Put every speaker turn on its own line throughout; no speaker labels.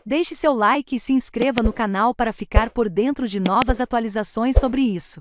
Deixe seu like e se inscreva no canal para ficar por dentro de novas atualizações sobre isso.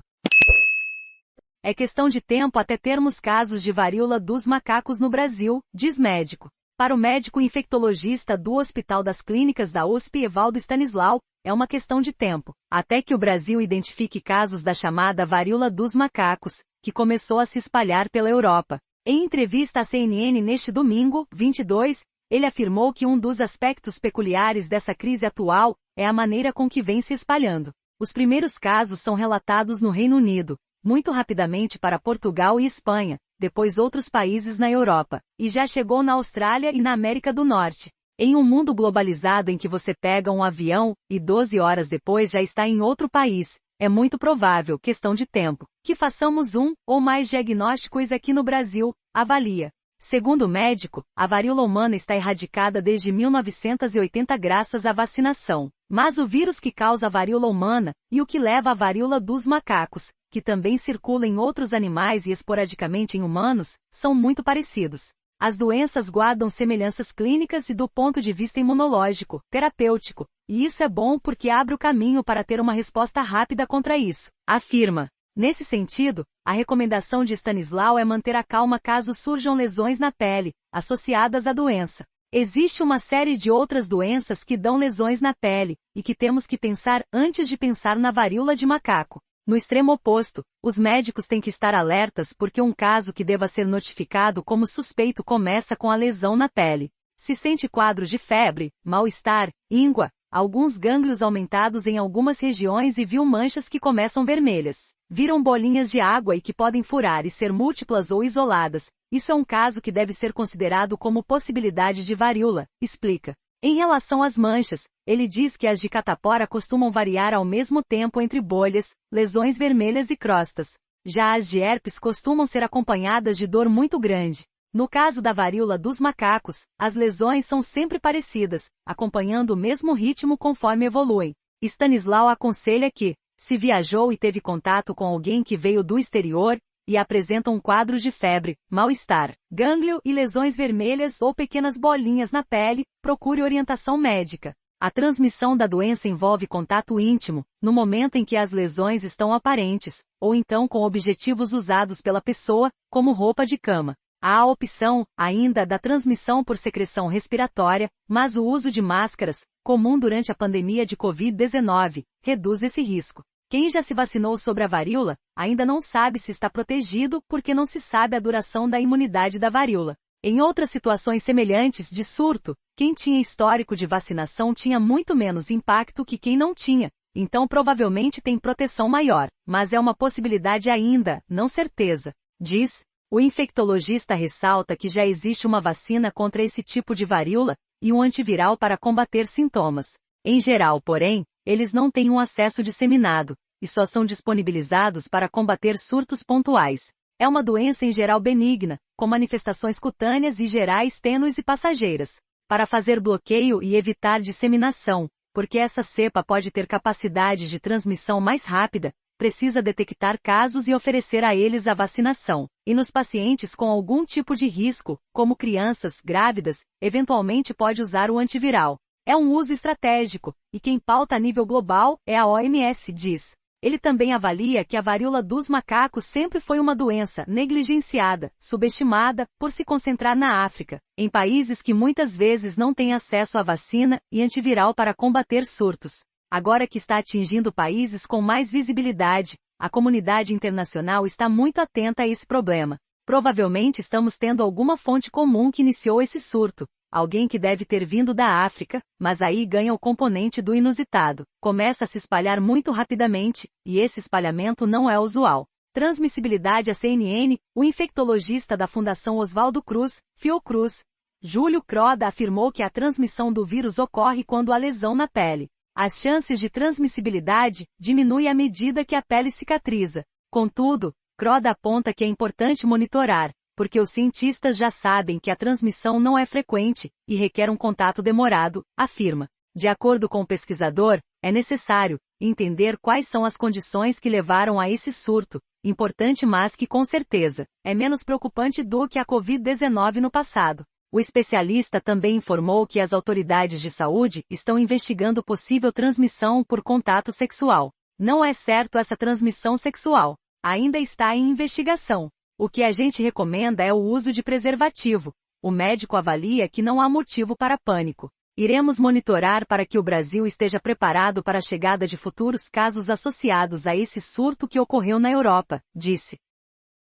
É questão de tempo até termos casos de varíola dos macacos no Brasil, diz médico. Para o médico infectologista do Hospital das Clínicas da USP, Evaldo Stanislau, é uma questão de tempo, até que o Brasil identifique casos da chamada varíola dos macacos, que começou a se espalhar pela Europa. Em entrevista à CNN neste domingo, 22, ele afirmou que um dos aspectos peculiares dessa crise atual é a maneira com que vem se espalhando. Os primeiros casos são relatados no Reino Unido, muito rapidamente para Portugal e Espanha, depois outros países na Europa, e já chegou na Austrália e na América do Norte. Em um mundo globalizado em que você pega um avião e 12 horas depois já está em outro país, é muito provável, questão de tempo, que façamos um ou mais diagnósticos aqui no Brasil, avalia. Segundo o médico, a varíola humana está erradicada desde 1980 graças à vacinação. Mas o vírus que causa a varíola humana, e o que leva à varíola dos macacos, que também circula em outros animais e esporadicamente em humanos, são muito parecidos. As doenças guardam semelhanças clínicas e do ponto de vista imunológico, terapêutico, e isso é bom porque abre o caminho para ter uma resposta rápida contra isso, afirma. Nesse sentido, a recomendação de Stanislau é manter a calma caso surjam lesões na pele, associadas à doença. Existe uma série de outras doenças que dão lesões na pele, e que temos que pensar antes de pensar na varíola de macaco. No extremo oposto, os médicos têm que estar alertas porque um caso que deva ser notificado como suspeito começa com a lesão na pele. Se sente quadros de febre, mal-estar, íngua, alguns gânglios aumentados em algumas regiões e viu manchas que começam vermelhas. Viram bolinhas de água e que podem furar e ser múltiplas ou isoladas. Isso é um caso que deve ser considerado como possibilidade de varíola, explica. Em relação às manchas, ele diz que as de catapora costumam variar ao mesmo tempo entre bolhas, lesões vermelhas e crostas. Já as de herpes costumam ser acompanhadas de dor muito grande. No caso da varíola dos macacos, as lesões são sempre parecidas, acompanhando o mesmo ritmo conforme evoluem. Stanislau aconselha que, se viajou e teve contato com alguém que veio do exterior, e apresenta um quadro de febre, mal-estar, gânglio e lesões vermelhas ou pequenas bolinhas na pele, procure orientação médica. A transmissão da doença envolve contato íntimo, no momento em que as lesões estão aparentes, ou então com objetivos usados pela pessoa, como roupa de cama. Há a opção, ainda, da transmissão por secreção respiratória, mas o uso de máscaras, comum durante a pandemia de Covid-19, reduz esse risco. Quem já se vacinou sobre a varíola, ainda não sabe se está protegido porque não se sabe a duração da imunidade da varíola. Em outras situações semelhantes de surto, quem tinha histórico de vacinação tinha muito menos impacto que quem não tinha, então provavelmente tem proteção maior, mas é uma possibilidade ainda, não certeza. Diz. O infectologista ressalta que já existe uma vacina contra esse tipo de varíola, e um antiviral para combater sintomas. Em geral, porém, eles não têm um acesso disseminado, e só são disponibilizados para combater surtos pontuais. É uma doença em geral benigna, com manifestações cutâneas e gerais tênues e passageiras. Para fazer bloqueio e evitar disseminação, porque essa cepa pode ter capacidade de transmissão mais rápida, precisa detectar casos e oferecer a eles a vacinação. E nos pacientes com algum tipo de risco, como crianças, grávidas, eventualmente pode usar o antiviral. É um uso estratégico, e quem pauta a nível global é a OMS, diz. Ele também avalia que a varíola dos macacos sempre foi uma doença negligenciada, subestimada, por se concentrar na África, em países que muitas vezes não têm acesso à vacina e antiviral para combater surtos. Agora que está atingindo países com mais visibilidade, a comunidade internacional está muito atenta a esse problema. Provavelmente estamos tendo alguma fonte comum que iniciou esse surto. Alguém que deve ter vindo da África, mas aí ganha o componente do inusitado. Começa a se espalhar muito rapidamente, e esse espalhamento não é usual. Transmissibilidade à CNN, o infectologista da Fundação Oswaldo Cruz, Fiocruz, Júlio Croda afirmou que a transmissão do vírus ocorre quando há lesão na pele. As chances de transmissibilidade diminuem à medida que a pele cicatriza. Contudo, Croda aponta que é importante monitorar, porque os cientistas já sabem que a transmissão não é frequente e requer um contato demorado, afirma. De acordo com o pesquisador, é necessário entender quais são as condições que levaram a esse surto, importante mas que com certeza é menos preocupante do que a Covid-19 no passado. O especialista também informou que as autoridades de saúde estão investigando possível transmissão por contato sexual. Não é certo essa transmissão sexual. Ainda está em investigação. O que a gente recomenda é o uso de preservativo. O médico avalia que não há motivo para pânico. Iremos monitorar para que o Brasil esteja preparado para a chegada de futuros casos associados a esse surto que ocorreu na Europa, disse.